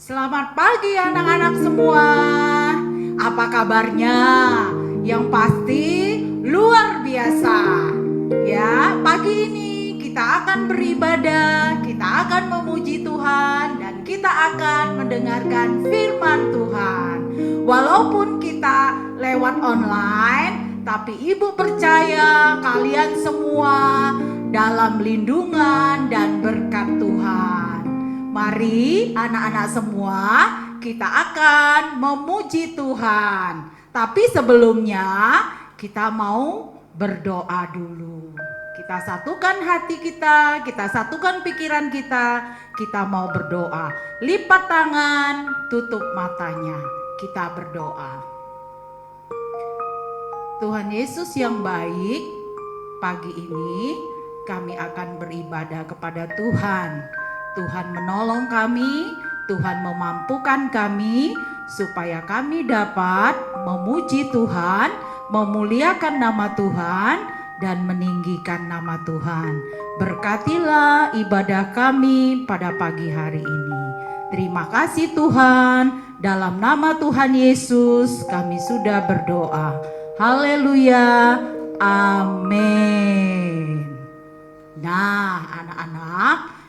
Selamat pagi anak-anak semua. Apa kabarnya? Yang pasti luar biasa. Ya, pagi ini kita akan beribadah, kita akan memuji Tuhan, dan kita akan mendengarkan firman Tuhan. Walaupun kita lewat online, tapi Ibu percaya kalian semua dalam lindungan dan berkat Tuhan. Mari anak-anak semua, kita akan memuji Tuhan. Tapi sebelumnya kita mau berdoa dulu. Kita satukan hati kita satukan pikiran kita mau berdoa. Lipat tangan, tutup matanya, kita berdoa. Tuhan Yesus yang baik, pagi ini kami akan beribadah kepada Tuhan. Tuhan menolong kami, Tuhan memampukan kami supaya kami dapat memuji Tuhan, memuliakan nama Tuhan, dan meninggikan nama Tuhan. Berkatilah ibadah kami pada pagi hari ini. Terima kasih Tuhan, dalam nama Tuhan Yesus kami sudah berdoa. Haleluya, amin. Nah anak-anak,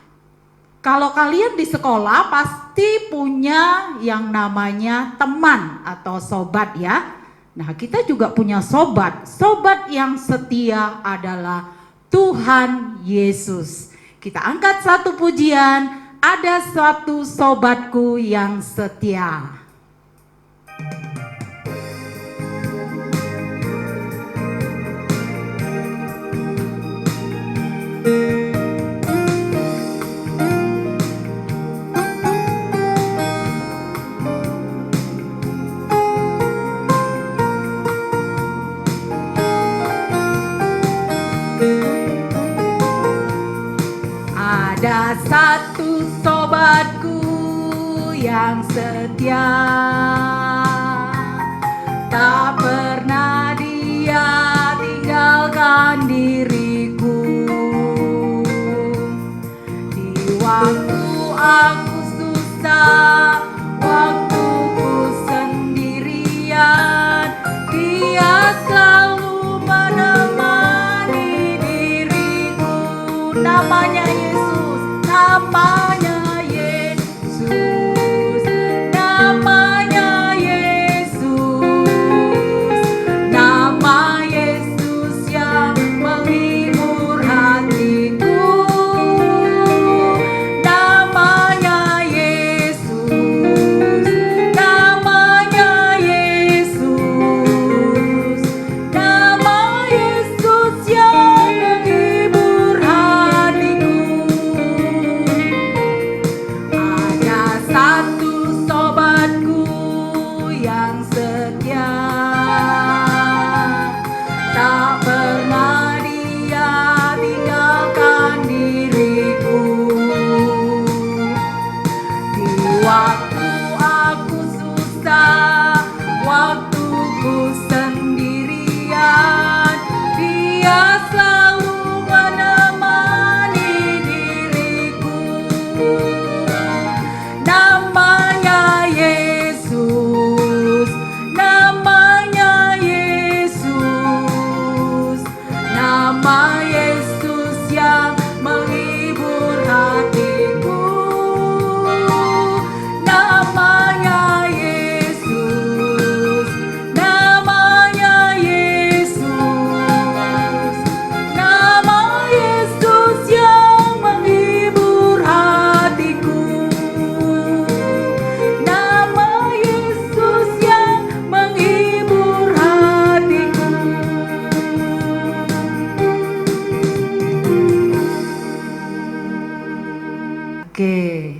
kalau kalian di sekolah pasti punya yang namanya teman atau sobat ya. Nah kita juga punya sobat. Sobat yang setia adalah Tuhan Yesus. Kita angkat satu pujian, ada suatu sobatku yang setia. Ada satu sobatku yang setia, tak pernah dia tinggalkan diriku. Di waktu aku susah, waktuku sendirian, dia selalu menemani diriku. Namanya namanya Yesus, namanya Yesus, nama Yesus yang menghibur hatiku. Namanya Yesus, namanya Yesus, nama Yesus yang menghibur hatiku. Satu sobatku yang setia, tak pernah dia tinggalkan diriku. Di waktu aku susah, waktuku sendirian, dia selalu menemani diriku. Namanya Yesus, namanya Yesus, nama Yesus yang menghibur hatiku. Namanya Yesus, namanya Yesus, nama Yesus yang menghibur hatiku. Oke,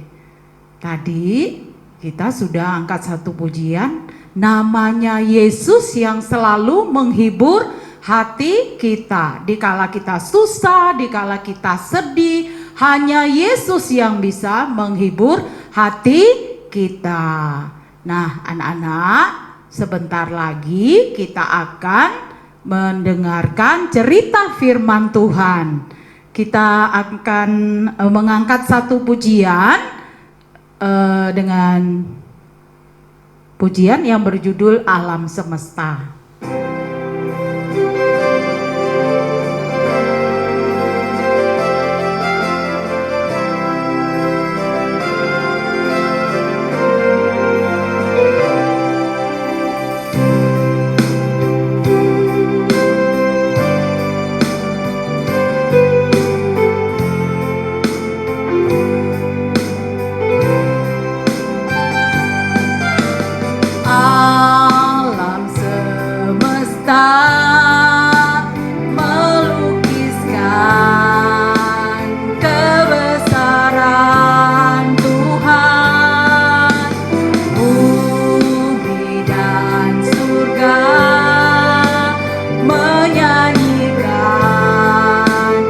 tadi kita sudah angkat satu pujian, namanya Yesus yang selalu menghibur hati kita. Dikala kita susah, dikala kita sedih, hanya Yesus yang bisa menghibur hati kita. Nah anak-anak, sebentar lagi kita akan mendengarkan cerita firman Tuhan. Kita akan mengangkat satu pujian dengan pujian yang berjudul Alam Semesta. Alam semesta melukiskan kebesaran Tuhan, bumi dan surga menyanyikan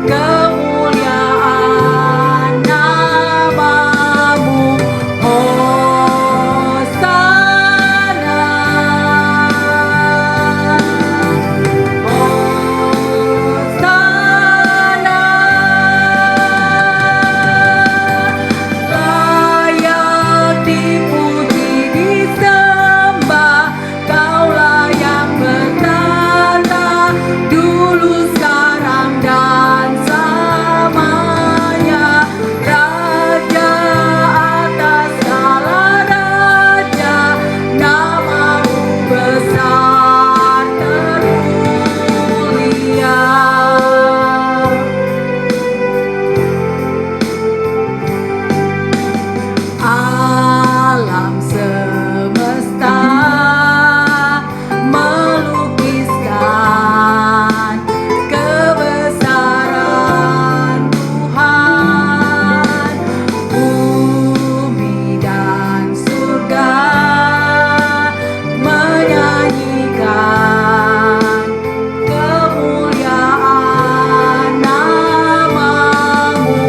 kemuliaan nama-Mu. Alam semesta melukiskan kebesaran Tuhan, bumi dan surga menyanyikan kemuliaan nama-Mu.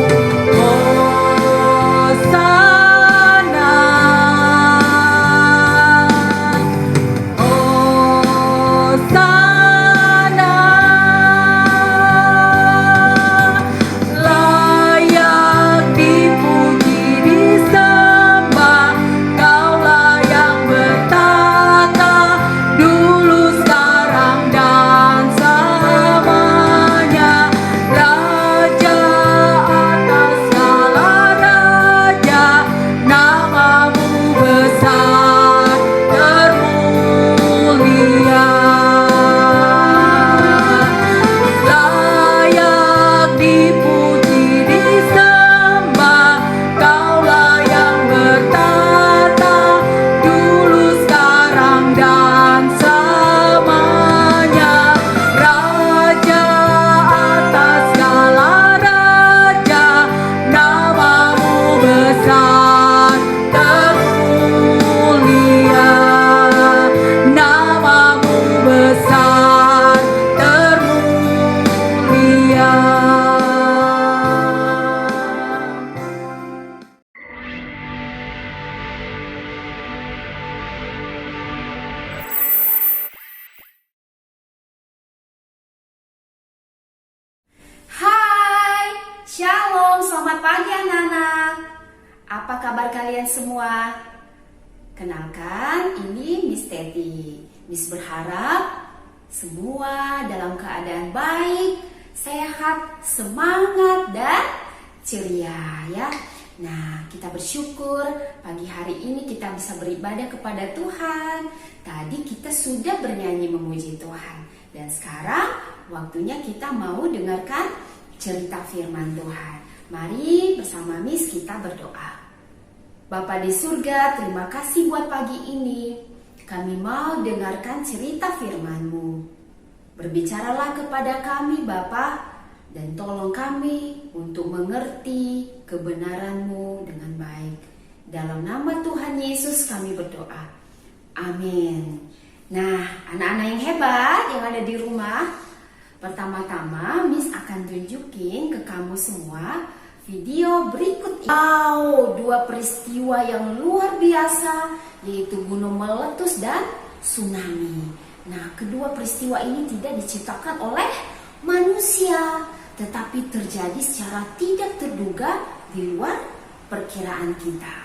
Hai, Shalom, selamat pagi anak-anak. Apa kabar kalian semua? Kenalkan, ini Miss Teti. Miss berharap semua dalam keadaan baik, sehat, semangat, dan ceria ya. Nah, kita bersyukur pagi hari ini kita bisa beribadah kepada Tuhan. Tadi kita sudah bernyanyi memuji Tuhan. Dan sekarang waktunya kita mau dengarkan cerita firman Tuhan. Mari bersama Miss kita berdoa. Bapa di surga, terima kasih buat pagi ini. Kami mau dengarkan cerita firman-Mu. Berbicaralah kepada kami Bapa, dan tolong kami untuk mengerti kebenaran-Mu dengan baik. Dalam nama Tuhan Yesus kami berdoa. Amin. Nah, anak-anak yang hebat yang ada di rumah, pertama-tama Miss akan tunjukin ke kamu semua video berikut ini. Wow, dua peristiwa yang luar biasa, yaitu gunung meletus dan tsunami. Nah, kedua peristiwa ini tidak diciptakan oleh manusia, tetapi terjadi secara tidak terduga di luar perkiraan kita.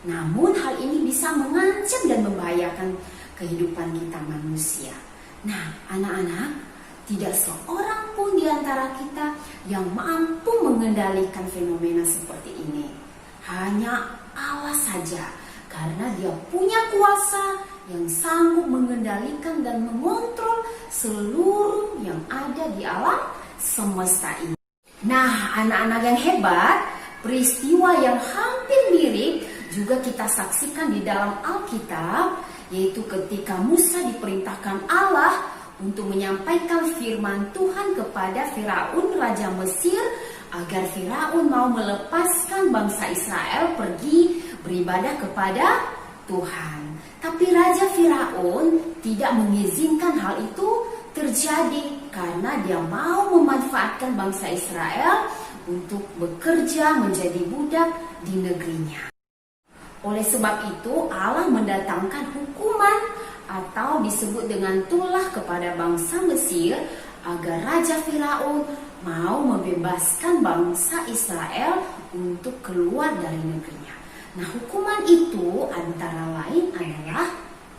Namun hal ini bisa mengancam dan membahayakan kehidupan kita manusia. Nah, anak-anak, tidak seorang pun di antara kita yang mampu mengendalikan fenomena seperti ini. Hanya Allah saja, karena Dia punya kuasa yang sanggup mengendalikan dan mengontrol seluruh yang ada di alam semesta ini. Nah, anak-anak yang hebat, peristiwa yang hampir mirip juga kita saksikan di dalam Alkitab, yaitu ketika Musa diperintahkan Allah untuk menyampaikan firman Tuhan kepada Firaun Raja Mesir agar Firaun mau melepaskan bangsa Israel pergi beribadah kepada Tuhan. Tapi Raja Firaun tidak mengizinkan hal itu terjadi karena dia mau memanfaatkan bangsa Israel untuk bekerja menjadi budak di negerinya. Oleh sebab itu Allah mendatangkan hukuman atau disebut dengan tulah kepada bangsa Mesir agar Raja Firaun mau membebaskan bangsa Israel untuk keluar dari negerinya. Nah, hukuman itu antara lain adalah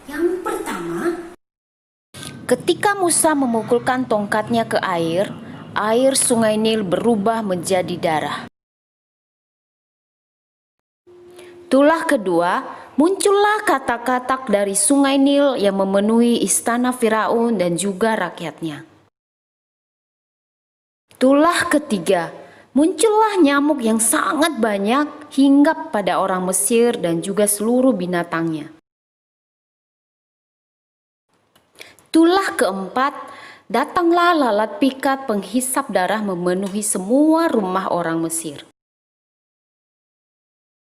yang pertama, ketika Musa memukulkan tongkatnya ke air, air sungai Nil berubah menjadi darah. Tulah kedua, muncullah katak-katak dari sungai Nil yang memenuhi istana Firaun dan juga rakyatnya. Tulah ketiga, muncullah nyamuk yang sangat banyak hinggap pada orang Mesir dan juga seluruh binatangnya. Tulah keempat, datanglah lalat pikat penghisap darah memenuhi semua rumah orang Mesir.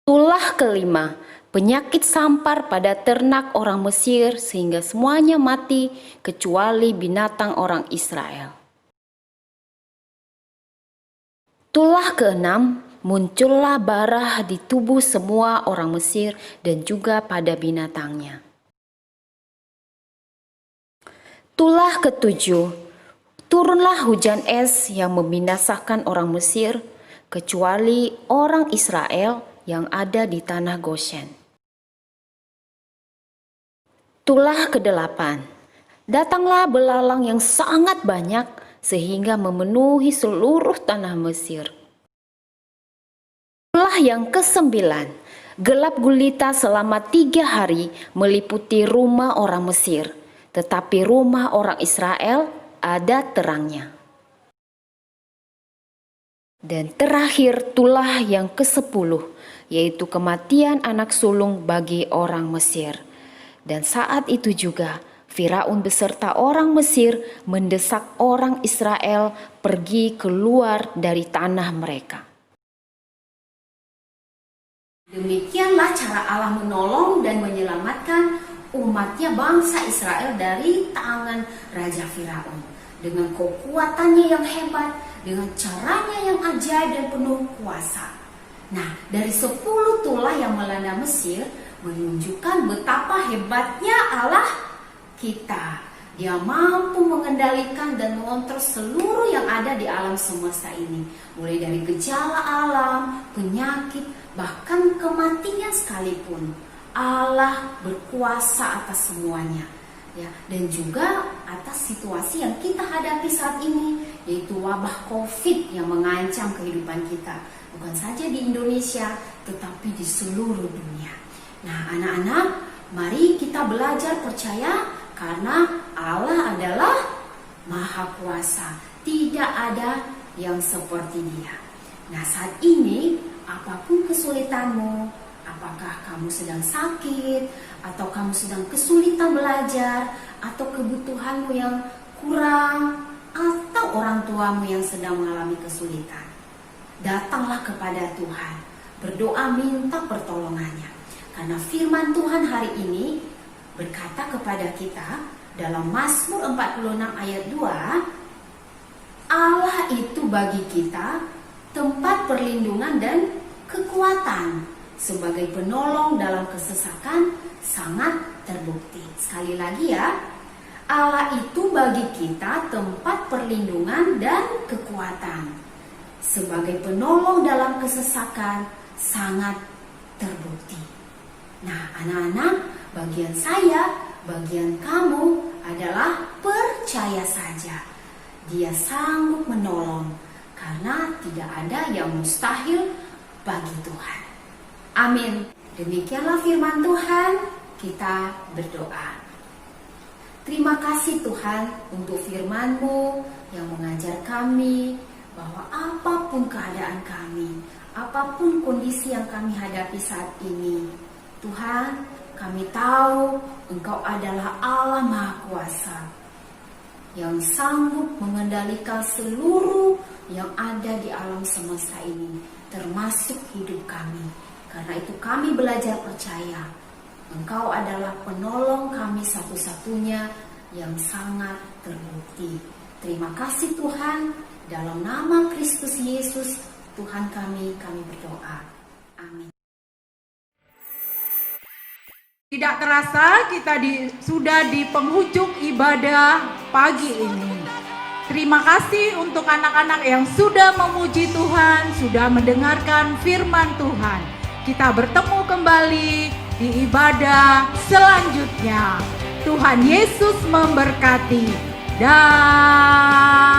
Tulah kelima, penyakit sampar pada ternak orang Mesir sehingga semuanya mati kecuali binatang orang Israel. Tulah keenam, muncullah barah di tubuh semua orang Mesir dan juga pada binatangnya. Tulah ketujuh, turunlah hujan es yang membinasakan orang Mesir kecuali orang Israel yang ada di tanah Goshen. Tulah kedelapan, datanglah belalang yang sangat banyak sehingga memenuhi seluruh tanah Mesir. Tulah yang kesembilan, gelap gulita selama 3 hari meliputi rumah orang Mesir, tetapi rumah orang Israel ada terangnya. Dan terakhir tulah yang ke-10, yaitu kematian anak sulung bagi orang Mesir. Dan saat itu juga Firaun beserta orang Mesir mendesak orang Israel pergi keluar dari tanah mereka. demikianlah cara Allah menolong dan menyelamatkan umatnya bangsa Israel dari tangan Raja Firaun. Dengan kekuatannya yang hebat, dengan caranya yang ajaib dan penuh kuasa. Nah, dari 10 tulah yang melanda Mesir menunjukkan betapa hebatnya Allah kita. Dia mampu mengendalikan dan mengontrol seluruh yang ada di alam semesta ini. Mulai dari gejala alam, penyakit, bahkan kematian sekalipun. Allah berkuasa atas semuanya. Ya, dan juga atas situasi yang kita hadapi saat ini, yaitu wabah COVID yang mengancam kehidupan kita. Bukan saja di Indonesia, tetapi di seluruh dunia. Nah, anak-anak, mari kita belajar percaya karena Allah adalah Maha Kuasa. Tidak ada yang seperti Dia. Nah, saat ini, apapun kesulitanmu, apakah kamu sedang sakit, atau kamu sedang kesulitan belajar, atau kebutuhanmu yang kurang, atau orang tuamu yang sedang mengalami kesulitan, datanglah kepada Tuhan, berdoa minta pertolongannya. Karena firman Tuhan hari ini berkata kepada kita dalam Mazmur 46 ayat 2, Allah itu bagi kita tempat perlindungan dan kekuatan, sebagai penolong dalam kesesakan sangat terbukti. Sekali lagi ya, Allah itu bagi kita tempat perlindungan dan kekuatan, sebagai penolong dalam kesesakan sangat terbukti. Nah, anak-anak, bagian saya, bagian kamu adalah percaya saja. Dia sanggup menolong karena tidak ada yang mustahil bagi Tuhan. Amin. Demikianlah firman Tuhan, kita berdoa. Terima kasih Tuhan untuk firman-Mu yang mengajar kami bahwa apapun keadaan kami, apapun kondisi yang kami hadapi saat ini, Tuhan, kami tahu Engkau adalah Allah Maha Kuasa yang sanggup mengendalikan seluruh yang ada di alam semesta ini, termasuk hidup kami. Karena itu kami belajar percaya Engkau adalah penolong kami satu-satunya yang sangat terbukti. Terima kasih Tuhan, dalam nama Kristus Yesus Tuhan kami berdoa. Amin. Tidak terasa kita sudah di penghujung ibadah pagi ini. Terima kasih untuk anak-anak yang sudah memuji Tuhan, sudah mendengarkan firman Tuhan. Kita bertemu kembali di ibadah selanjutnya. Tuhan Yesus memberkati. Dah.